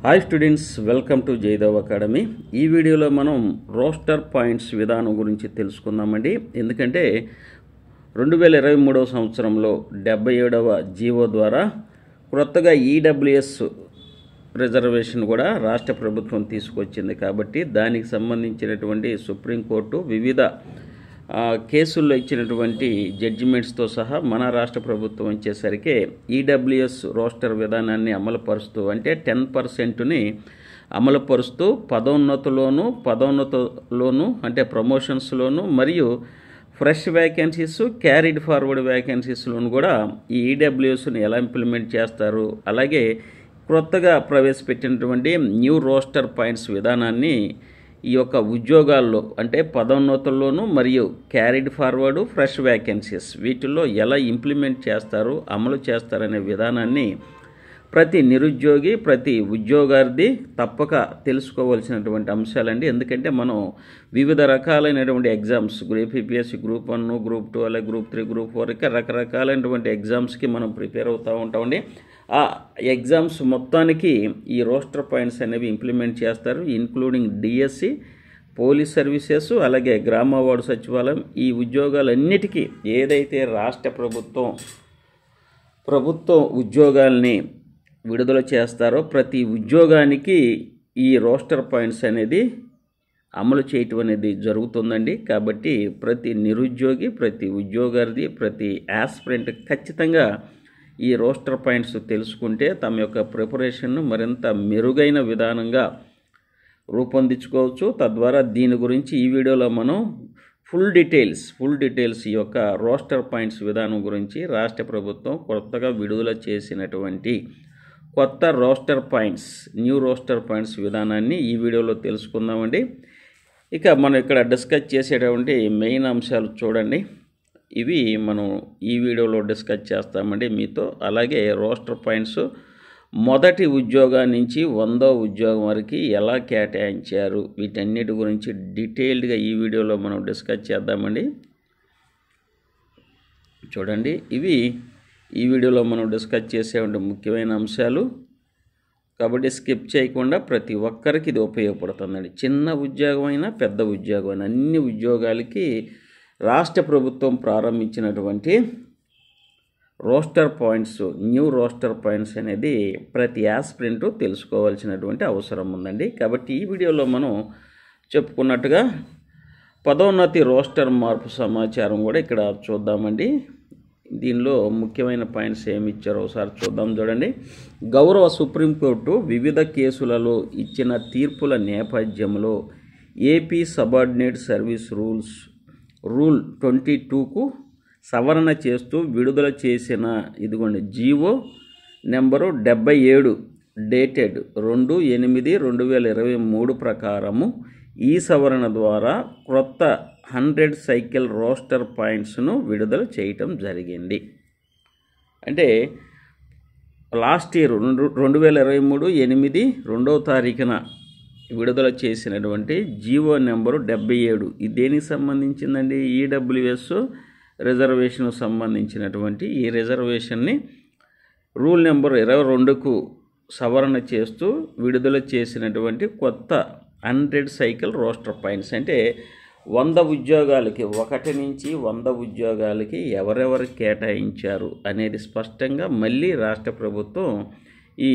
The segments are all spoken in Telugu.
Hi students, welcome to Jaidev academy. ఈ వీడియోలో మనం రోస్టర్ పాయింట్స్ విధానం గురించి తెలుసుకుందామండి. ఎందుకంటే 2023 సంవత్సరంలో 77వ జీవో ద్వారా కొత్తగా ఈడబ్ల్యూఎస్ రిజర్వేషన్ కూడా రాష్ట్ర ప్రభుత్వం తీసుకొచ్చింది. కాబట్టి దానికి సంబంధించినటువంటి సుప్రీంకోర్టు వివిధ కేసుల్లో ఇచ్చినటువంటి జడ్జిమెంట్స్తో సహా మన రాష్ట్ర ప్రభుత్వం వచ్చేసరికి ఈడబ్ల్యూఎస్ రోస్టర్ విధానాన్ని అమలుపరుస్తూ, అంటే 10%ని అమలుపరుస్తూ పదోన్నతులోను అంటే ప్రమోషన్స్లోను మరియు ఫ్రెష్ వ్యాకెన్సీస్, క్యారీడ్ ఫార్వర్డ్ వ్యాకెన్సీస్లోను కూడా ఈ ఈడబ్ల్యూఎస్ని ఎలా ఇంప్లిమెంట్ చేస్తారు, అలాగే కొత్తగా ప్రవేశపెట్టినటువంటి న్యూ రోస్టర్ పాయింట్స్ విధానాన్ని ఈ యొక్క ఉద్యోగాల్లో అంటే పదోన్నతుల్లోనూ మరియు క్యారీడ్ ఫార్వర్డ్, ఫ్రెష్ వ్యాకెన్సీస్ వీటిల్లో ఎలా ఇంప్లిమెంట్ చేస్తారు, అమలు చేస్తారనే విధానాన్ని ప్రతి నిరుద్యోగి, ప్రతి ఉద్యోగార్థి తప్పక తెలుసుకోవాల్సినటువంటి అంశాలండి. ఎందుకంటే మనం వివిధ రకాలైనటువంటి ఎగ్జామ్స్, ఏపీపీఎస్సీ గ్రూప్ 1, గ్రూప్ 2, అలాగే గ్రూప్ 3, గ్రూప్ 4 రకరకాలైనటువంటి ఎగ్జామ్స్కి మనం ప్రిపేర్ అవుతూ ఉంటామండి. ఆ ఎగ్జామ్స్ మొత్తానికి ఈ రోస్టర్ పాయింట్స్ అనేవి ఇంప్లిమెంట్ చేస్తారు, ఇంక్లూడింగ్ డిఎస్సి, పోలీస్ సర్వీసెస్, అలాగే గ్రామ వార్డు సచివాలయం. ఈ ఉద్యోగాలన్నిటికీ ఏదైతే రాష్ట్ర ప్రభుత్వం ఉద్యోగాల్ని విడుదల చేస్తారో ప్రతి ఉద్యోగానికి ఈ రోస్టర్ పాయింట్స్ అనేది అమలు చేయటం అనేది జరుగుతుందండి. కాబట్టి ప్రతి నిరుద్యోగి, ప్రతి ఉద్యోగార్థి, ప్రతి యాస్పిరెంట్ ఖచ్చితంగా ఈ రోస్టర్ పాయింట్స్ తెలుసుకుంటే తమ యొక్క ప్రిపరేషన్ను మరింత మెరుగైన విధానంగా రూపొందించుకోవచ్చు. తద్వారా దీని గురించి ఈ వీడియోలో మనం ఫుల్ డీటెయిల్స్ ఈ యొక్క రోస్టర్ పాయింట్స్ విధానం గురించి రాష్ట్ర ప్రభుత్వం కొత్తగా విడుదల చేసినటువంటి కొత్త roster points, new roster points విధానాన్ని ఈ వీడియోలో తెలుసుకుందామండి. ఇక మనం ఇక్కడ డిస్కస్ చేసేటువంటి మెయిన్ అంశాలు చూడండి. ఇవి మనం ఈ వీడియోలో డిస్కస్ చేస్తామండి మీతో. అలాగే రోస్టర్ పాయింట్స్ మొదటి ఉద్యోగం నుంచి 100వ ఉద్యోగం వరకు ఎలా కేటాయించారు, వీటన్నిటి గురించి డీటెయిల్డ్గా ఈ వీడియోలో మనం డిస్కస్ చేద్దామండి. చూడండి, ఇవి ఈ వీడియోలో మనం డిస్కస్ చేసేటువంటి ముఖ్యమైన అంశాలు. కాబట్టి స్కిప్ చేయకుండా ప్రతి ఒక్కరికి ఇది ఉపయోగపడుతుందండి. చిన్న ఉద్యోగం అయినా పెద్ద ఉద్యోగం అయినా అన్ని ఉద్యోగాలకి రాష్ట్ర ప్రభుత్వం ప్రారంభించినటువంటి roster points, new roster points అనేది ప్రతి యాస్పిరెంట్ తెలుసుకోవాల్సినటువంటి అవసరం ఉందండి. కాబట్టి ఈ వీడియోలో మనం చెప్పుకున్నట్టుగా పదోన్నతి రోస్టర్ మార్పు సమాచారం కూడా ఇక్కడ చూద్దామండి. దీనిలో ముఖ్యమైన పాయింట్స్ ఏమి ఇచ్చారో ఒకసారి చూద్దాం. చూడండి, గౌరవ సుప్రీంకోర్టు వివిధ కేసులలో ఇచ్చిన తీర్పుల నేపథ్యంలో ఏపీ సబార్డినేట్ సర్వీస్ రూల్ 22కు సవరణ చేస్తూ విడుదల చేసిన ఇదిగోండి జీవో నెంబరు 77 డేటెడ్ 2/8/2023 ప్రకారము ఈ సవరణ ద్వారా క్రొత్త 100 సైకిల్ రోస్టర్ పాయింట్స్ను విడుదల చేయటం జరిగింది. అంటే లాస్ట్ ఇయర్ 2023 8 2వ తారీఖున విడుదల చేసినటువంటి జీవో నెంబరు 77 ఇది దేనికి సంబంధించిందండి? ఈడబ్ల్యూఎస్ రిజర్వేషన్కు సంబంధించినటువంటి ఈ రిజర్వేషన్ని రూల్ నెంబర్ 22కు సవరణ చేస్తూ విడుదల చేసినటువంటి కొత్త 100 సైకిల్ రోస్టర్ పాయింట్స్. అంటే 100 ఉద్యోగాలకి 1 నుంచి 100 ఉద్యోగాలకి ఎవరెవరు కేటాయించారు అనేది స్పష్టంగా మళ్ళీ రాష్ట్ర ప్రభుత్వం ఈ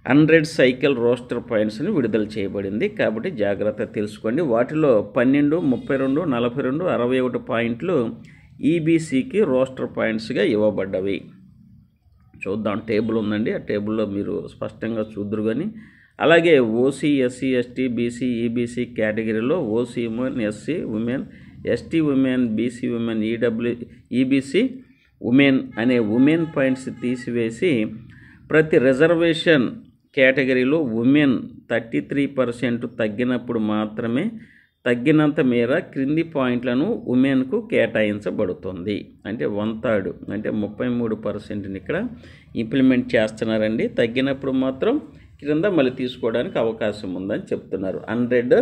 100 సైకిల్ రోస్టర్ పాయింట్స్ని విడుదల చేయబడింది. కాబట్టి జాగ్రత్త తెలుసుకోండి. వాటిలో 12, 32, 42, 61 పాయింట్లు ఈబీసీకి రోస్టర్ పాయింట్స్గా ఇవ్వబడ్డవి. చూద్దాం, టేబుల్ ఉందండి, ఆ టేబుల్లో మీరు స్పష్టంగా చూద్దరు. కానీ అలాగే OC, SC, ST, BC, EBC కేటగిరీలో OC women, SC women, ST women, BC women, EBC women అనే ఉమెన్ పాయింట్స్ తీసివేసి ప్రతి రిజర్వేషన్ కేటగిరీలో ఉమెన్ 33% తగ్గినప్పుడు మాత్రమే తగ్గినంత మేర క్రింది పాయింట్లను ఉమెన్కు కేటాయించబడుతుంది. అంటే 1/3 అంటే 33%ని ఇక్కడ ఇంప్లిమెంట్ చేస్తున్నారండి. తగ్గినప్పుడు మాత్రం క్రింద మళ్ళీ తీసుకోవడానికి అవకాశం ఉందని చెప్తున్నారు 100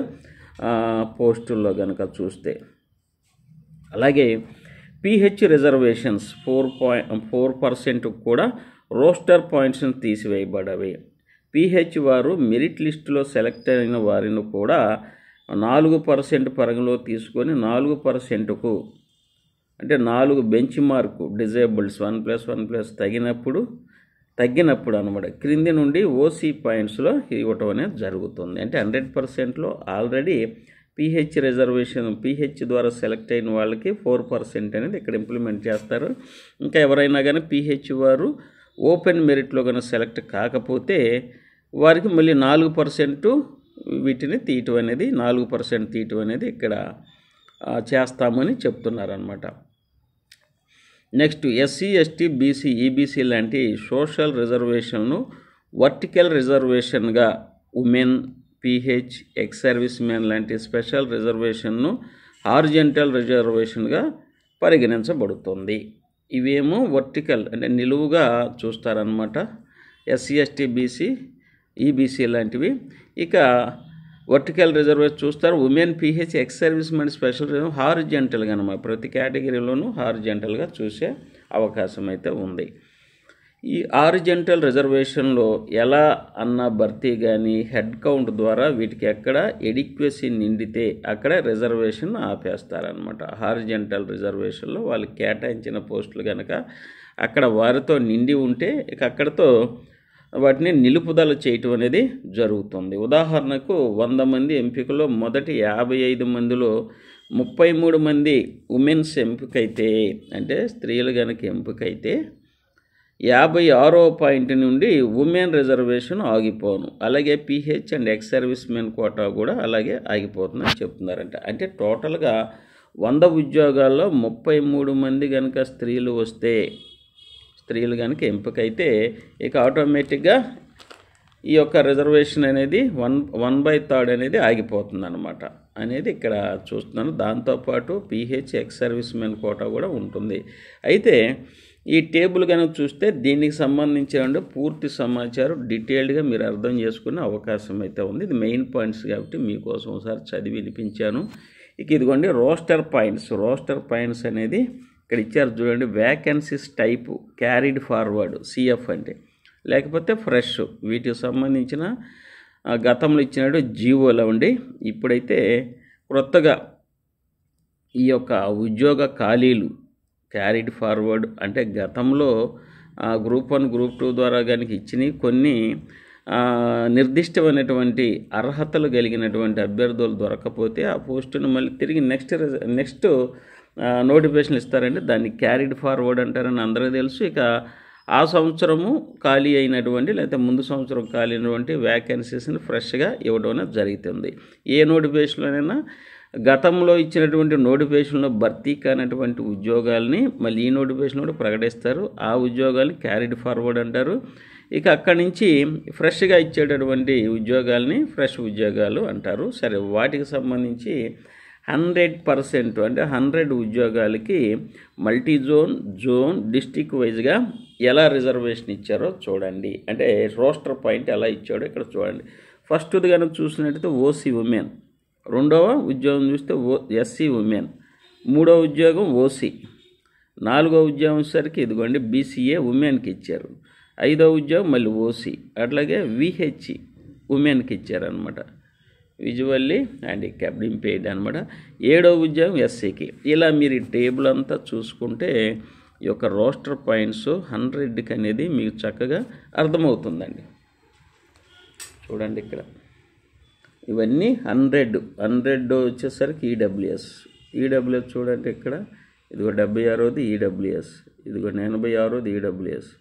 పోస్టుల్లో కనుక చూస్తే. అలాగే పిహెచ్ రిజర్వేషన్స్ 4% కూడా రోస్టర్ పాయింట్స్ని తీసివేయబడవి. పీహెచ్ వారు మెరిట్ లిస్టులో సెలెక్ట్ అయిన వారిని కూడా 4% పరిగణలో తీసుకొని 4%కు అంటే 4 బెంచ్ మార్కు డిజేబుల్స్ 1+1+ తగ్గినప్పుడు అనమాట క్రింది నుండి ఓసీ పాయింట్స్లో ఇవ్వటం అనేది జరుగుతుంది. అంటే 100%లో ఆల్రెడీ పీహెచ్ రిజర్వేషన్ పీహెచ్ ద్వారా సెలెక్ట్ అయిన వాళ్ళకి 4% అనేది ఇక్కడ ఇంప్లిమెంట్ చేస్తారు. ఇంకా ఎవరైనా కానీ పీహెచ్ వారు ఓపెన్ మెరిట్లో కనుక సెలెక్ట్ కాకపోతే వారికి మళ్ళీ 4% వీటిని తీయటం అనేది 4% తీయటం అనేది ఇక్కడ చేస్తామని చెప్తున్నారనమాట. Next SC ST BC EBC లాంటి సోషల్ రిజర్వేషన్ను వర్టికల్ రిజర్వేషన్గా women PH ex serviceman లాంటి స్పెషల్ రిజర్వేషన్ను హారిజంటల్ రిజర్వేషన్గా పరిగణించబడుతుంది. ఇవేమో వర్టికల్ అంటే నిలువుగా చూస్తారనమాట ఎస్సీ ఎస్టీ బీసీ ఈబీసీ లాంటివి. ఇక వర్టికల్ రిజర్వేషన్ చూస్తారు women PH ex serviceman special హారిజంటల్గా అనమాట ప్రతి కేటగిరీలోనూ హారిజంటల్గా చూసే అవకాశం అయితే ఉంది. ఈ హారిజంటల్ రిజర్వేషన్లో ఎలా అన్న భర్తీ కానీ హెడ్ కౌంట్ ద్వారా వీటికి ఎక్కడ ఎడిక్వసీ నిండితే అక్కడ రిజర్వేషన్ ఆపేస్తారనమాట. హారిజంటల్ రిజర్వేషన్లో వాళ్ళు కేటాయించిన పోస్టులు కనుక అక్కడ వారితో నిండి ఉంటే ఇక అక్కడతో వాటిని నిలుపుదల చేయటం అనేది జరుగుతుంది. ఉదాహరణకు 100 మంది ఎంపికలో మొదటి 55 మందిలో 33 మంది ఉమెన్స్ ఎంపికైతే అంటే స్త్రీలు కనుక ఎంపికైతే 56వ పాయింట్ నుండి ఉమెన్ రిజర్వేషన్ ఆగిపోను. అలాగే PH and ex service men quota కూడా అలాగే ఆగిపోతుందని చెప్తున్నారంట. అంటే టోటల్గా 100 ఉద్యోగాల్లో 33 మంది కనుక స్త్రీలు కనుక ఎంపికైతే ఇక ఆటోమేటిక్గా ఈ యొక్క రిజర్వేషన్ అనేది 1/3 అనేది ఆగిపోతుంది అనమాట అనేది ఇక్కడ చూస్తున్నాను. దాంతోపాటు PH ex service men quota కూడా ఉంటుంది. అయితే ఈ టేబుల్ కనుక చూస్తే దీనికి సంబంధించిన పూర్తి సమాచారం డీటెయిల్డ్గా మీరు అర్థం చేసుకునే అవకాశం అయితే ఉంది. ఇది మెయిన్ పాయింట్స్ కాబట్టి మీకోసం ఒకసారి చదివి వినిపించాను. ఇక ఇదిగోండి రోస్టర్ పాయింట్స్ అనేది ఇక్కడ ఇచ్చారు చూడండి. Vacancies type carried forward CF అంటే లేకపోతే ఫ్రెష్ వీటికి సంబంధించిన గతంలో ఇచ్చినట్టు జీవోలో ఉండి ఇప్పుడైతే కొత్తగా ఈ యొక్క ఉద్యోగ ఖాళీలు క్యారీడ్ ఫార్వర్డ్ అంటే గతంలో గ్రూప్ 1 గ్రూప్ 2 ద్వారా కనుక ఇచ్చినవి కొన్ని నిర్దిష్టమైనటువంటి అర్హతలు కలిగినటువంటి అభ్యర్థులు దొరకపోతే ఆ పోస్టును మళ్ళీ తిరిగి నెక్స్ట్ నోటిఫికేషన్ ఇస్తారంటే దాన్ని క్యారీడ్ ఫార్వర్డ్ అంటారని అందరికీ తెలుసు. ఇక ఆ సంవత్సరము ఖాళీ అయినటువంటి లేకపోతే ముందు సంవత్సరం ఖాళీ అయినటువంటి వ్యాకెన్సీస్ని ఫ్రెష్గా ఇవ్వడం జరుగుతుంది. ఏ నోటిఫికేషన్లోనైనా గతంలో ఇచ్చినటువంటి నోటిఫికేషన్లో భర్తీ కానటువంటి ఉద్యోగాల్ని మళ్ళీ ఈ నోటిఫికేషన్ కూడా ప్రకటిస్తారు. ఆ ఉద్యోగాల్ని క్యారీడ్ ఫార్వర్డ్ అంటారు. ఇక అక్కడి నుంచి ఫ్రెష్గా ఇచ్చేటటువంటి ఉద్యోగాల్ని ఫ్రెష్ ఉద్యోగాలు అంటారు. సరే వాటికి సంబంధించి 100% అంటే 100 ఉద్యోగాలకి మల్టీ జోన్ డిస్టిక్ వైజ్గా ఎలా రిజర్వేషన్ ఇచ్చారో చూడండి. అంటే రోస్టర్ పాయింట్ ఎలా ఇచ్చాడో ఇక్కడ చూడండి. ఫస్ట్ది కనుక చూసినట్టయితే ఓసీ ఉమెన్, రెండవ ఉద్యోగం చూస్తే ఎస్సీ ఉమెన్, మూడవ ఉద్యోగం ఓసీ, నాలుగవ ఉద్యోగం సరికి ఇదిగోండి బీసీఏ ఉమెన్కి ఇచ్చారు, ఐదవ ఉద్యోగం మళ్ళీ ఓసీ, అట్లాగే విహెచ్ ఉమెన్కి ఇచ్చారనమాట, విజువల్లీ హ్యాండిక్యాప్డ్ ఇంపేర్డ్ అనమాట, ఏడవ ఉద్యోగం ఎస్సీకి. ఇలా మీరు ఈ టేబుల్ అంతా చూసుకుంటే ఈ యొక్క రోస్టర్ పాయింట్స్ 100కి అనేది మీకు చక్కగా అర్థమవుతుందండి. చూడండి ఇక్కడ ఇవన్నీ 100 వచ్చేసరికి ఈడబ్ల్యూఎస్ చూడండి ఇక్కడ ఇదిగో 76ది ఈడబ్ల్యూఎస్, ఇదిగో 86ది ఈడబ్ల్యూఎస్.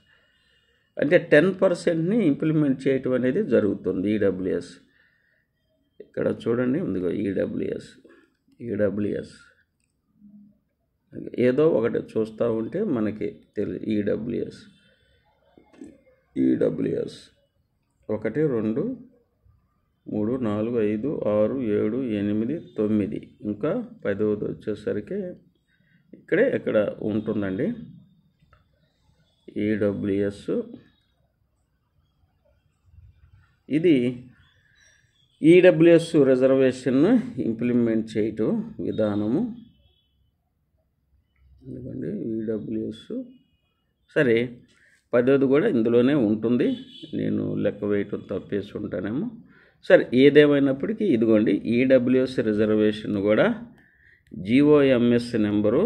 అంటే 10%ని ఇంప్లిమెంట్ చేయటం అనేది జరుగుతుంది ఈడబ్ల్యూఎస్. ఇక్కడ చూడండి ఇదిగో ఈడబ్ల్యూఎస్ ఏదో ఒకటి చూస్తూ ఉంటే మనకి తెలియదు. ఈడబ్ల్యూఎస్ 1 2 3 4 5 6 7 8 9 ఇంకా 10వది వచ్చేసరికి ఇక్కడే ఎక్కడ ఉంటుందండి ఈడబ్ల్యూఎస్. ఇది ఈడబ్ల్యూఎస్ రిజర్వేషన్ను ఇంప్లిమెంట్ చేయటం విధానము. ఎందుకండి ఈడబ్ల్యూఎస్ సరే 10ది కూడా ఇందులోనే ఉంటుంది. నేను లెక్క వేయటం తప్పేసి ఉంటానేమో. సరే, ఏదేమైనప్పటికీ ఇదిగోండి ఈడబ్ల్యూఎస్ రిజర్వేషన్ కూడా జీఓఎంఎస్ నెంబరు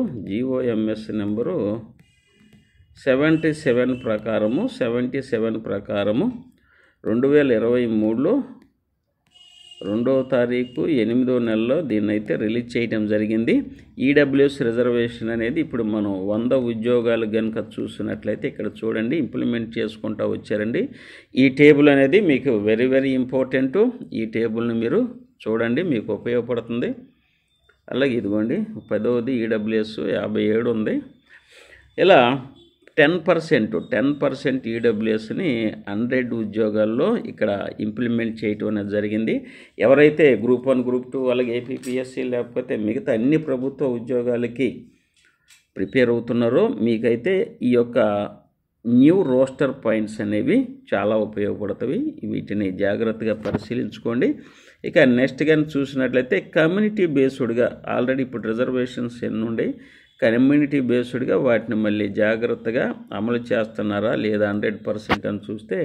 77 ప్రకారము 2023లో 2వ తారీఖు 8వ నెలలో దీన్ని అయితే రిలీజ్ చేయడం జరిగింది. ఈడబ్ల్యూఎస్ రిజర్వేషన్ అనేది ఇప్పుడు మనం 100 ఉద్యోగాలు కనుక చూసినట్లయితే ఇక్కడ చూడండి ఇంప్లిమెంట్ చేసుకుంటూ వచ్చారండి. ఈ టేబుల్ అనేది మీకు వెరీ వెరీ ఇంపార్టెంట్. ఈ టేబుల్ని మీరు చూడండి, మీకు ఉపయోగపడుతుంది. అలాగే ఇదిగోండి 10వది ఈడబ్ల్యూఎస్ 57 ఉంది. ఇలా 10% ఈడబ్ల్యూఎస్ని 100 ఉద్యోగాల్లో ఇక్కడ ఇంప్లిమెంట్ చేయటం అనేది జరిగింది. ఎవరైతే గ్రూప్ 1, గ్రూప్ 2 అలాగే ఏపీపీఎస్సీ లేకపోతే మిగతా అన్ని ప్రభుత్వ ఉద్యోగాలకి ప్రిపేర్ అవుతున్నారో మీకైతే ఈ యొక్క న్యూ రోస్టర్ పాయింట్స్ అనేవి చాలా ఉపయోగపడతాయి. వీటిని జాగ్రత్తగా పరిశీలించుకోండి. ఇక నెక్స్ట్ కానీ చూసినట్లయితే కమ్యూనిటీ బేస్డ్గా ఆల్రెడీ ఇప్పుడు రిజర్వేషన్స్ ఎన్ని ఉన్నాయి, కమ్యూనిటీ బేస్డ్గా వాటిని మళ్ళీ జాగ్రత్తగా అమలు చేస్తున్నారా లేదా 100% అని చూస్తే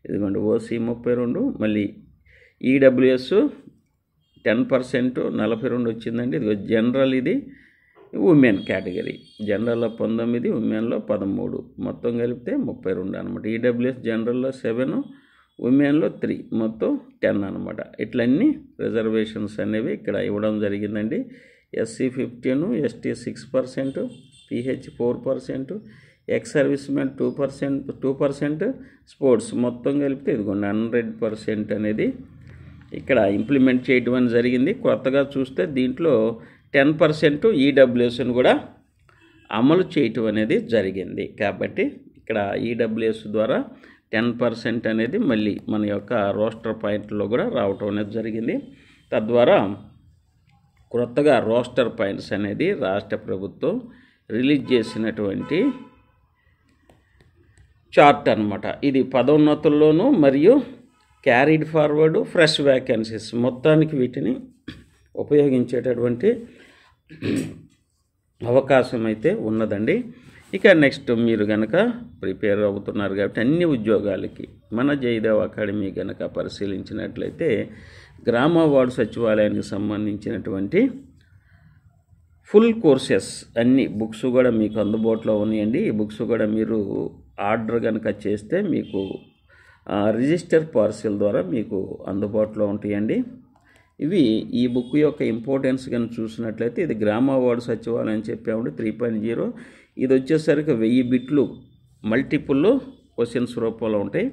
ఇదిగోండి ఓసీ 32, మళ్ళీ ఈడబ్ల్యూఎస్ 10% 42 వచ్చిందండి. ఇదిగో జనరల్, ఇది ఉమెన్ కేటగిరీ, జనరల్లో 19, ఉమెన్లో 13, మొత్తం కలిపితే 32 అనమాట. ఈడబ్ల్యూఎస్ జనరల్లో 7, ఉమెన్లో 3, మొత్తం 10 అనమాట. ఇట్లన్నీ రిజర్వేషన్స్ అనేవి ఇక్కడ ఇవ్వడం జరిగిందండి. SC 15, ST 6%, pH 4%, ex servicemen 2%, sports మొత్తం కలిపితే ఇదిగోండి 100% అనేది ఇక్కడ ఇంప్లిమెంట్ చేయడం జరిగింది. కొత్తగా చూస్తే దీంట్లో 10% ఈడబ్ల్యూఎస్ని కూడా అమలు చేయటం అనేది జరిగింది. కాబట్టి ఇక్కడ ఈడబ్ల్యూఎస్ ద్వారా 10% అనేది మళ్ళీ మన యొక్క రోస్టర్ పాయింట్లో కూడా రావటం అనేది జరిగింది. తద్వారా కొత్తగా రోస్టర్ పాయింట్స్ అనేది రాష్ట్ర ప్రభుత్వం రిలీజ్ చేసినటువంటి చార్ట్ అనమాట. ఇది పదోన్నతుల్లోనూ మరియు క్యారీడ్ ఫార్వర్డ్ ఫ్రెష్ వ్యాకెన్సీస్ మొత్తానికి వీటిని ఉపయోగించేటటువంటి అవకాశం అయితే ఉన్నదండి. ఇక నెక్స్ట్ మీరు కనుక ప్రిపేర్ అవుతున్నారు కాబట్టి అన్ని ఉద్యోగాలకి మన జయదేవ్ అకాడమీ కనుక పరిశీలించినట్లయితే గ్రామ వార్డు సచివాలయానికి సంబంధించినటువంటి ఫుల్ కోర్సెస్ అన్ని బుక్స్ కూడా మీకు అందుబాటులో ఉన్నాయండి. ఈ బుక్స్ కూడా మీరు ఆర్డర్ కనుక చేస్తే మీకు రిజిస్టర్ పార్సిల్ ద్వారా మీకు అందుబాటులో ఉంటాయండి. ఈ బుక్ యొక్క ఇంపార్టెన్స్ కనుక చూసినట్లయితే ఇది గ్రామ వార్డు సచివాలయం అని చెప్పాము 3.0. ఇది వచ్చేసరికి 1000 బిట్లు మల్టిపుల్ క్వశ్చన్స్ రూపంలో ఉంటాయి.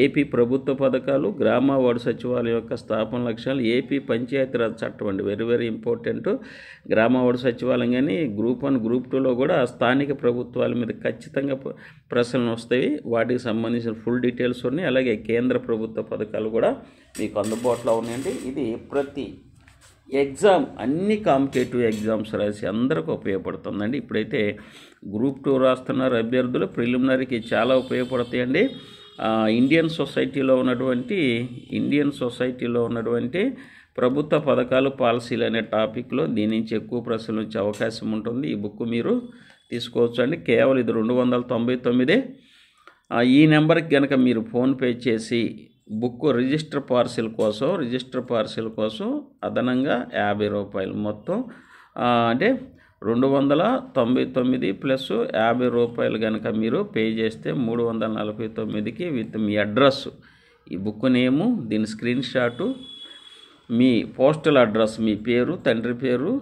ఏపీ ప్రభుత్వ పథకాలు, గ్రామ వార్డు సచివాలయం యొక్క స్థాపన లక్ష్యాలు, ఏపీ పంచాయతీరాజ్ చట్టం అండి, వెరీ వెరీ ఇంపార్టెంట్. గ్రామ వార్డు సచివాలయం కానీ గ్రూప్ 1, గ్రూప్ 2లో కూడా స్థానిక ప్రభుత్వాల మీద ఖచ్చితంగా ప్రశ్నలు వస్తాయి. వాటికి సంబంధించిన ఫుల్ డీటెయిల్స్ ఉన్నాయి. అలాగే కేంద్ర ప్రభుత్వ పథకాలు కూడా మీకు అందుబాటులో ఉన్నాయండి. ఇది ప్రతి ఎగ్జామ్, అన్ని కాంపిటేటివ్ ఎగ్జామ్స్ రాసి అందరికీ ఉపయోగపడుతుందండి. ఇప్పుడైతే గ్రూప్ 2 రాస్తున్నారు అభ్యర్థులు, ప్రిలిమినరీకి చాలా ఉపయోగపడతాయండి. ఇండియన్ సొసైటీలో ఉన్నటువంటి ప్రభుత్వ పథకాలు, పాలసీలు అనే టాపిక్లో దీని నుంచి ఎక్కువ ప్రశ్నలు వచ్చే అవకాశం ఉంటుంది. ఈ బుక్ మీరు తీసుకోవచ్చు అండి. కేవలం ఇది 299. ఈ నెంబర్కి కనుక మీరు ఫోన్పే చేసి బుక్ రిజిస్టర్ పార్సిల్ కోసం అదనంగా 50 రూపాయలు, మొత్తం అంటే 299 ప్లస్ 50 రూపాయలు కనుక మీరు పే చేస్తే 349కి విత్ మీ అడ్రస్, ఈ బుక్ నేము, దీని స్క్రీన్ షాటు, మీ పోస్టల్ అడ్రస్, మీ పేరు, తండ్రి పేరు,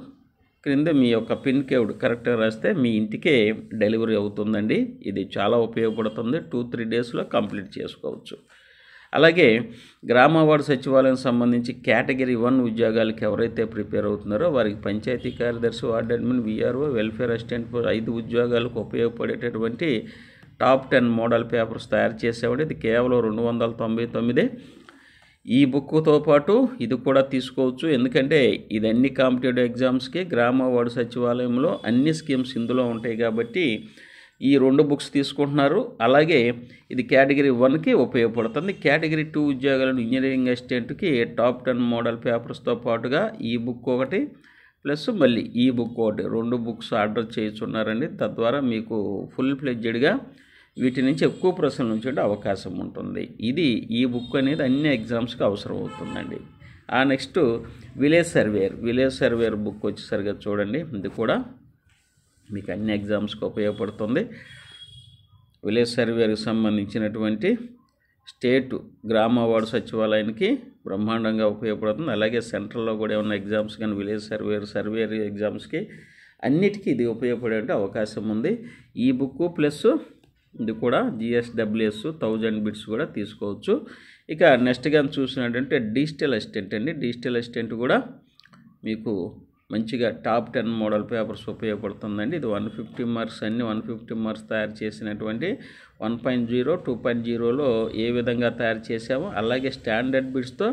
క్రింద మీ యొక్క పిన్ కోడ్ కరెక్ట్గా రాస్తే మీ ఇంటికే డెలివరీ అవుతుందండి. ఇది చాలా ఉపయోగపడుతుంది. 2-3 డేస్లో కంప్లీట్ చేసుకోవచ్చు. అలాగే గ్రామ వార్డు సచివాలయం సంబంధించి కేటగిరీ 1 ఉద్యోగాలకి ఎవరైతే ప్రిపేర్ అవుతున్నారో వారికి పంచాయతీ కార్యదర్శి, ward admin, VRO, welfare assistant 5 ఉద్యోగాలకు ఉపయోగపడేటటువంటి టాప్ 10 మోడల్ పేపర్స్ తయారు చేసేవాడు. ఇది కేవలం 299. ఈ బుక్తో పాటు ఇది కూడా తీసుకోవచ్చు. ఎందుకంటే ఇది అన్ని కాంపిటేటివ్ ఎగ్జామ్స్కి గ్రామ వార్డు సచివాలయంలో అన్ని స్కీమ్స్ ఇందులో ఉంటాయి కాబట్టి ఈ 2 బుక్స్ తీసుకుంటున్నారు. అలాగే ఇది కేటగిరీ 1కి ఉపయోగపడుతుంది. కేటగిరీ 2 ఉద్యోగాలను ఇంజనీరింగ్ అసిస్టెంట్కి టాప్ 10 మోడల్ పేపర్స్తో పాటుగా ఈ బుక్ ఒకటి ప్లస్ మళ్ళీ ఈ బుక్ ఒకటి 2 బుక్స్ ఆర్డర్ చేస్తున్నారండి. తద్వారా మీకు ఫుల్ ఫ్లెడ్జెడ్గా వీటి నుంచి ఎక్కువ ప్రశ్నలు ఉంచే అవకాశం ఉంటుంది. ఇది ఈ బుక్ అనేది అన్ని ఎగ్జామ్స్కి అవసరం అవుతుందండి. నెక్స్ట్ విలేజ్ సర్వేయర్ బుక్ వచ్చేసరిగా చూడండి, ఇది కూడా మీకు అన్ని ఎగ్జామ్స్కి ఉపయోగపడుతుంది. విలేజ్ సర్వేయర్కి సంబంధించినటువంటి స్టేట్ గ్రామ వార్డు సచివాలయానికి బ్రహ్మాండంగా ఉపయోగపడుతుంది. అలాగే సెంట్రల్లో కూడా ఉన్న ఎగ్జామ్స్ కానీ విలేజ్ సర్వేయర్ ఎగ్జామ్స్కి అన్నిటికీ ఇది ఉపయోగపడే అవకాశం ఉంది. ఈ బుక్ ప్లస్ ఇది కూడా GSWS 1000 బిట్స్ కూడా తీసుకోవచ్చు. ఇక నెక్స్ట్ కానీ చూసినట్టంటే డిజిటల్ అసిస్టెంట్ కూడా మీకు మంచిగా టాప్ 10 మోడల్ పేపర్స్ ఉపయోగపడుతుందండి. ఇది 150 మార్క్స్, అన్ని 150 మార్క్స్ తయారు చేసినటువంటి 1.0, 2.0లో ఏ విధంగా తయారు చేసామో అలాగే స్టాండర్డ్ బిట్స్తో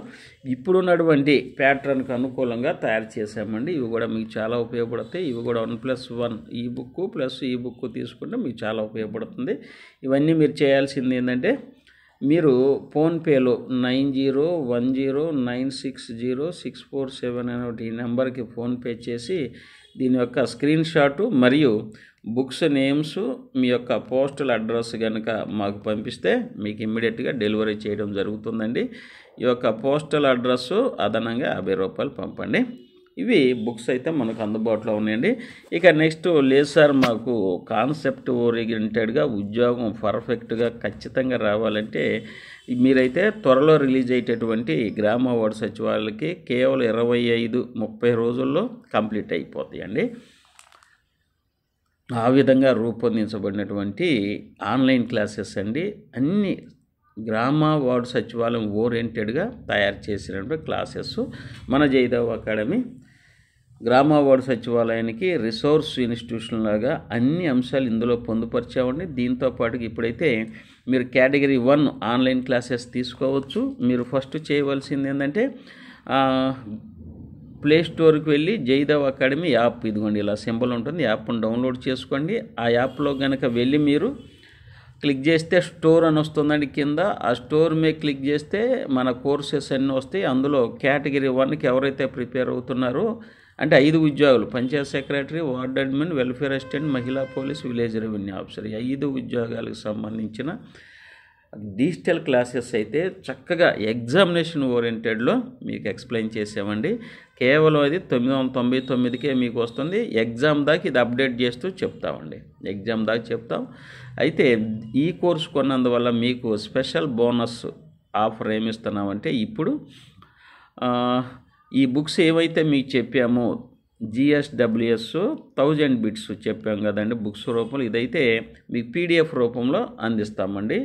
ఇప్పుడున్నటువంటి ప్యాటర్న్కి అనుకూలంగా తయారు చేసామండి. ఇవి కూడా మీకు చాలా ఉపయోగపడతాయి. ఇవి కూడా 1+1 ఈ బుక్ ప్లస్ ఈ బుక్ తీసుకుంటే మీకు చాలా ఉపయోగపడుతుంది. ఇవన్నీ మీరు చేయాల్సింది ఏంటంటే, మీరు ఫోన్పేలో 9010960647 అనే ఈ నెంబర్కి ఫోన్పే చేసి దీని యొక్క స్క్రీన్ షాటు మరియు బుక్స్ నేమ్స్ మీ యొక్క పోస్టల్ అడ్రస్ కనుక మాకు పంపిస్తే మీకు ఇమ్మీడియట్గా డెలివరీ చేయడం జరుగుతుందండి. ఈ యొక్క పోస్టల్ అడ్రస్సు అదనంగా 50 రూపాయలు పంపండి. ఇవి బుక్స్ అయితే మనకు అందుబాటులో ఉన్నాయండి. ఇక నెక్స్ట్ లేదు సార్, మాకు కాన్సెప్ట్ ఓరియంటెడ్గా ఉద్యోగం పర్ఫెక్ట్గా ఖచ్చితంగా రావాలంటే మీరైతే త్వరలో రిలీజ్ అయ్యేటటువంటి గ్రామ వార్డు సచివాలయాలకి కేవలం 25-30 రోజుల్లో కంప్లీట్ అయిపోతాయండి. ఆ విధంగా రూపొందించబడినటువంటి ఆన్లైన్ క్లాసెస్ అండి. అన్ని గ్రామ వార్డు సచివాలయం ఓరియంటెడ్గా తయారు చేసినటువంటి క్లాసెస్ మన జయదేవ్ అకాడమీ గ్రామ వార్డు సచివాలయానికి రిసోర్స్ ఇన్స్టిట్యూషన్ లాగా అన్ని అంశాలు ఇందులో పొందుపరిచామండి. దీంతోపాటు ఇప్పుడైతే మీరు కేటగిరీ 1 ఆన్లైన్ క్లాసెస్ తీసుకోవచ్చు. మీరు ఫస్ట్ చేయవలసింది ఏంటంటే ప్లే స్టోర్కి వెళ్ళి జయదేవ్ అకాడమీ యాప్, ఇదిగోండి ఇలా సింబల్ ఉంటుంది, యాప్ను డౌన్లోడ్ చేసుకోండి. ఆ యాప్లో కనుక వెళ్ళి మీరు క్లిక్ చేస్తే స్టోర్ అని వస్తుందండి కింద. ఆ స్టోర్ మీద క్లిక్ చేస్తే మన కోర్సెస్ అన్నీ వస్తాయి. అందులో కేటగిరీ 1కి ఎవరైతే ప్రిపేర్ అవుతున్నారో అంటే 5 ఉద్యోగాలు, Panchayat secretary, ward admin, welfare assistant, మహిళా పోలీస్, విలేజ్ రెవెన్యూ ఆఫీసర్, 5 ఉద్యోగాలకు సంబంధించిన డిజిటల్ క్లాసెస్ అయితే చక్కగా ఎగ్జామినేషన్ ఓరియంటెడ్లో మీకు ఎక్స్ప్లెయిన్ చేసామండి. కేవలం అది 999కే మీకు వస్తుంది. ఎగ్జామ్ దాకా ఇది అప్డేట్ చేస్తూ చెప్తామండి, ఎగ్జామ్ దాకా చెప్తాం. అయితే ఈ కోర్సు కొన్నందువల్ల మీకు స్పెషల్ బోనస్ ఆఫర్ ఏమిస్తున్నామంటే, ఇప్పుడు ఈ బుక్స్ ఏవైతే మీకు చెప్పామో GSWS 1000 బిట్స్ చెప్పాం కదండి బుక్స్ రూపంలో, ఇదైతే మీకు PDF రూపంలో అందిస్తామండి.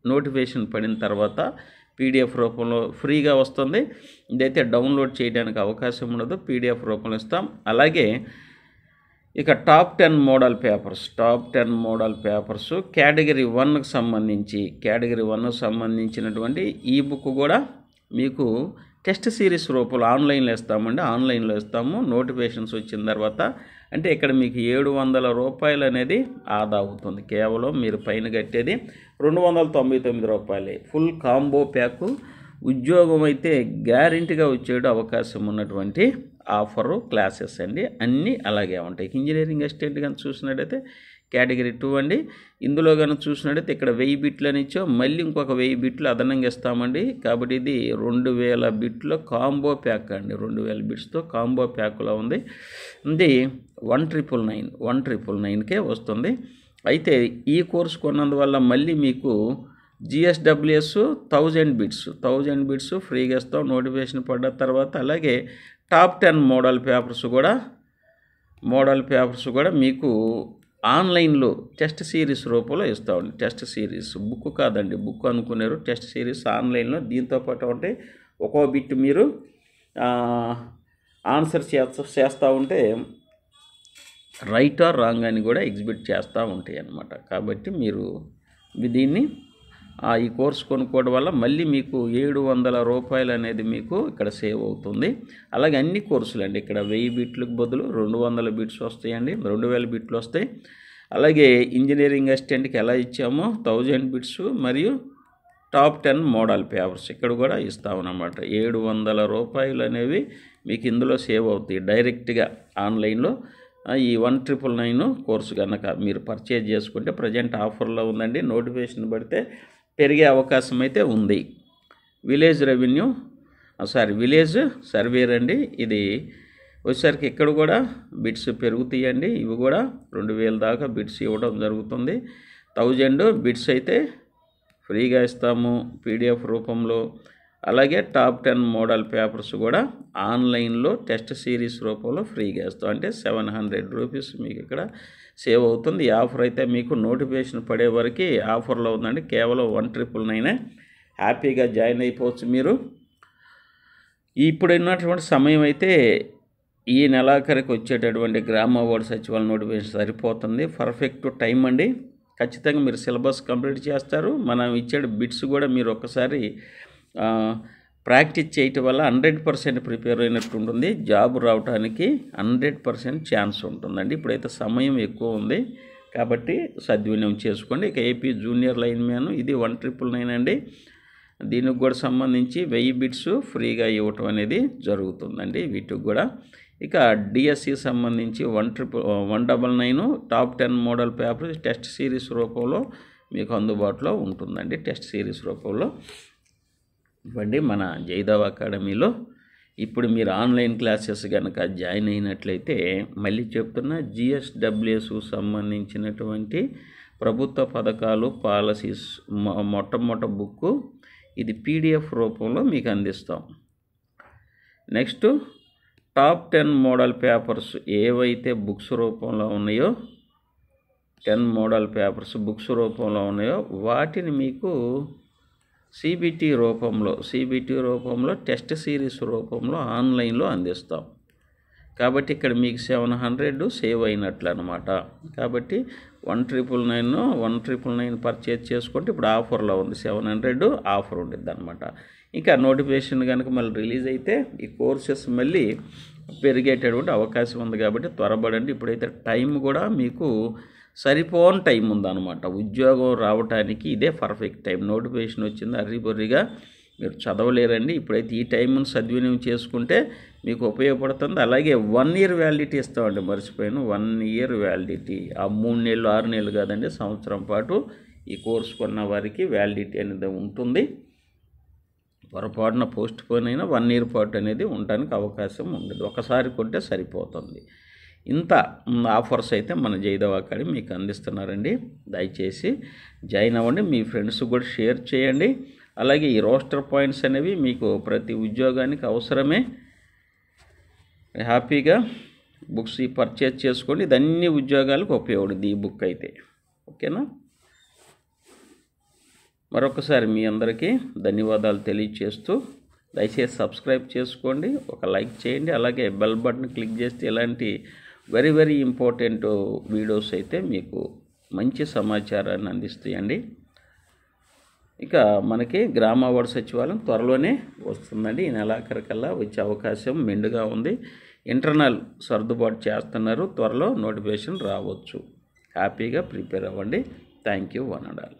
నోటిఫికేషన్ పడిన తర్వాత PDF రూపంలో ఫ్రీగా వస్తుంది. ఇదైతే డౌన్లోడ్ చేయడానికి అవకాశం ఉండదు, PDF రూపంలో ఇస్తాం. అలాగే ఇక టాప్ 10 మోడల్ పేపర్స్ కేటగిరీ 1కి సంబంధించినటువంటి ఈ బుక్ కూడా మీకు టెస్ట్ సిరీస్ రూపంలో ఆన్లైన్లో ఇస్తాము. నోటిఫికేషన్స్ వచ్చిన తర్వాత అంటే ఇక్కడ మీకు 700 రూపాయలు అనేది ఆదా అవుతుంది. కేవలం మీరు పైన కట్టేది 299 రూపాయలే. ఫుల్ కాంబో ప్యాకు ఉద్యోగం అయితే గ్యారెంటీగా వచ్చే అవకాశం ఉన్నటువంటి ఆఫరు క్లాసెస్ అండి. అన్నీ అలాగే ఉంటాయి. ఇంజనీరింగ్ అసిస్టెంట్ కానీ చూసినట్టయితే కేటగిరీ 2 అండి. ఇందులో కానీ చూసినట్టయితే ఇక్కడ 1000 బిట్లు అని ఇచ్చాం, మళ్ళీ ఇంకొక 1000 బిట్లు అదనంగా ఇస్తామండి. కాబట్టి ఇది 2000 బిట్లో కాంబో ప్యాక్ అండి. 2000 బిట్స్తో కాంబో ప్యాక్లో ఉంది. ఇది 1999కే వస్తుంది. అయితే ఈ కోర్సు కొన్నందువల్ల మళ్ళీ మీకు GSWS 1000 బిట్స్ ఫ్రీగా ఇస్తాం నోటిఫికేషన్ పడ్డ తర్వాత. అలాగే టాప్ 10 మోడల్ పేపర్స్ కూడా మీకు ఆన్లైన్లో టెస్ట్ సిరీస్ రూపంలో ఇస్తామండి. టెస్ట్ సిరీస్ బుక్ కాదండి, బుక్ అనుకున్నారు, టెస్ట్ సిరీస్ ఆన్లైన్లో. దీంతోపాటు అంటే ఒక్కో బిట్ మీరు ఆన్సర్ చేస్తూ ఉంటే రైట్ ఆర్ రాంగ్ అని కూడా ఎగ్జిబిట్ చేస్తూ ఉంటాయి అన్నమాట. కాబట్టి మీరు దీన్ని ఈ కోర్సు కొనుక్కోవడం వల్ల మళ్ళీ మీకు 700 రూపాయలు అనేది మీకు ఇక్కడ సేవ్ అవుతుంది. అలాగే అన్ని కోర్సులు అండి, ఇక్కడ 1000 బిట్లకు బదులు 200 బిట్స్ వస్తాయండి, 2000 బిట్లు వస్తాయి. అలాగే ఇంజనీరింగ్ అసిస్టెంట్కి ఎలా ఇచ్చామో 1000 బిట్స్ మరియు టాప్ 10 మోడల్ పేపర్స్ ఇక్కడ కూడా ఇస్తామన్నమాట. 700 రూపాయలు అనేవి మీకు ఇందులో సేవ్ అవుతాయి. డైరెక్ట్గా ఆన్లైన్లో ఈ 1999 కోర్సు కనుక మీరు పర్చేజ్ చేసుకుంటే ప్రజెంట్ ఆఫర్లో ఉందండి. నోటిఫికేషన్ పడితే పెరిగే అవకాశం అయితే ఉంది. విలేజ్ సర్వేర్ అండి. ఇది వచ్చేసరికి ఇక్కడ కూడా బిట్స్ పెరుగుతాయండి. ఇవి కూడా 2000 దాకా బిట్స్ ఇవ్వడం జరుగుతుంది. 1000 బిట్స్ అయితే ఫ్రీగా ఇస్తాము పీడిఎఫ్ రూపంలో. అలాగే టాప్ 10 మోడల్ పేపర్స్ కూడా ఆన్లైన్లో టెస్ట్ సిరీస్ రూపంలో ఫ్రీగా ఇస్తాం. అంటే 700 రూపీస్ మీకు ఇక్కడ సేవ్ అవుతుంది. ఈ ఆఫర్ అయితే మీకు నోటిఫికేషన్ పడే వరకు ఆఫర్లో ఉందండి. కేవలం 1999 హ్యాపీగా జాయిన్ అయిపోవచ్చు మీరు. ఇప్పుడు ఉన్నటువంటి సమయం అయితే ఈ నెలాఖరికి వచ్చేటటువంటి గ్రామ వార్డు సచివాలయ నోటిఫికేషన్ సరిపోతుంది. పర్ఫెక్ట్ టైం అండి. ఖచ్చితంగా మీరు సిలబస్ కంప్లీట్ చేస్తారు. మనం ఇచ్చే బిట్స్ కూడా మీరు ఒక్కసారి ప్రాక్టీస్ చేయటం వల్ల 100% ప్రిపేర్ అయినట్టు ఉంటుంది. జాబ్ రావడానికి 100% ఛాన్స్ ఉంటుందండి. ఇప్పుడైతే సమయం ఎక్కువ ఉంది కాబట్టి సద్వినియోగం చేసుకోండి. ఇక ఏపీ జూనియర్ లైన్ మ్యాన్ ఇది 1999 అండి. దీనికి కూడా సంబంధించి 1000 బిట్స్ ఫ్రీగా ఇవ్వటం అనేది జరుగుతుందండి వీటికి కూడా. ఇక డిఎస్సి సంబంధించి 199 top 10 model paper test series రూపంలో మీకు అందుబాటులో ఉంటుందండి. టెస్ట్ సిరీస్ రూపంలో ఇవ్వండి మన జైదవ్ అకాడమీలో. ఇప్పుడు మీరు ఆన్లైన్ క్లాసెస్ కనుక జాయిన్ అయినట్లయితే మళ్ళీ చెప్తున్నా, జిఎస్డబ్ల్యూఎస్ సంబంధించినటువంటి ప్రభుత్వ పథకాలు పాలసీస్ మొట్టమొదటి బుక్కు ఇది పీడిఎఫ్ రూపంలో మీకు అందిస్తాం. నెక్స్ట్ టాప్ 10 మోడల్ పేపర్స్ ఏవైతే బుక్స్ రూపంలో ఉన్నాయో 10 మోడల్ పేపర్స్ బుక్స్ రూపంలో ఉన్నాయో వాటిని మీకు సిబిటి రూపంలో టెస్ట్ సిరీస్ రూపంలో ఆన్లైన్లో అందిస్తాం. కాబట్టి ఇక్కడ మీకు 700 సేవ్ అయినట్లు అనమాట. కాబట్టి 1999 పర్చేజ్ చేసుకుంటే ఇప్పుడు ఆఫర్లో ఉంది. 700 ఆఫర్ ఉంటుంది అనమాట. ఇంకా నోటిఫికేషన్ కనుక మళ్ళీ రిలీజ్ అయితే ఈ కోర్సెస్ మళ్ళీ పెరిగేటటువంటి అవకాశం ఉంది. కాబట్టి త్వరపడండి. ఇప్పుడైతే టైం కూడా మీకు సరిపోని టైం ఉందన్నమాట. ఉద్యోగం రావడానికి ఇదే పర్ఫెక్ట్ టైం. నోటిఫికేషన్ వచ్చింది అర్రిబొర్రిగా మీరు చదవలేరండి. ఇప్పుడైతే ఈ టైంను సద్వినియోగం చేసుకుంటే మీకు ఉపయోగపడుతుంది. అలాగే 1 ఇయర్ వ్యాలిడిటీ ఇస్తామండి, మర్చిపోయాను. 1 ఇయర్ వ్యాలిడిటీ. ఆ 3 నెలలు 6 నెలలు కాదండి, సంవత్సరం పాటు ఈ కోర్సు కొన్న వారికి వ్యాలిడిటీ అనేది ఉంటుంది. పొరపాటున పోస్ట్ పోన్ అయినా 1 ఇయర్ పాటు అనేది ఉండడానికి అవకాశం ఉండదు. ఒకసారి కొంటే సరిపోతుంది. ఇంత ఆఫర్స్ అయితే మన జైదవ్ అకాడమీ మీకు అందిస్తున్నారండి. దయచేసి జాయిన్ అవ్వండి. మీ ఫ్రెండ్స్ కూడా షేర్ చేయండి. అలాగే ఈ రోస్టర్ పాయింట్స్ అనేవి మీకు ప్రతి ఉద్యోగానికి అవసరమే. హ్యాపీగా బుక్స్ పర్చేజ్ చేసుకోండి. ఇది అన్ని ఉద్యోగాలకు ఉపయోగపడుతుంది ఈ బుక్ అయితే. ఓకేనా? మరొకసారి మీ అందరికీ ధన్యవాదాలు తెలియజేస్తూ దయచేసి సబ్స్క్రైబ్ చేసుకోండి, ఒక లైక్ చేయండి. అలాగే బెల్ బటన్ క్లిక్ చేస్తే ఇలాంటి వెరీ ఇంపార్టెంట్ వీడియోస్ అయితే మీకు మంచి సమాచారాన్ని అందిస్తాయండి. ఇక మనకి గ్రామ వార్డు సచివాలయం త్వరలోనే వస్తుందండి. ఈ నెలాఖరికల్లా వచ్చే అవకాశం మెండుగా ఉంది. ఇంటర్నల్ సర్దుబాటు చేస్తున్నారు. త్వరలో నోటిఫికేషన్ రావచ్చు. హ్యాపీగా ప్రిపేర్ అవ్వండి. Thank you one and all.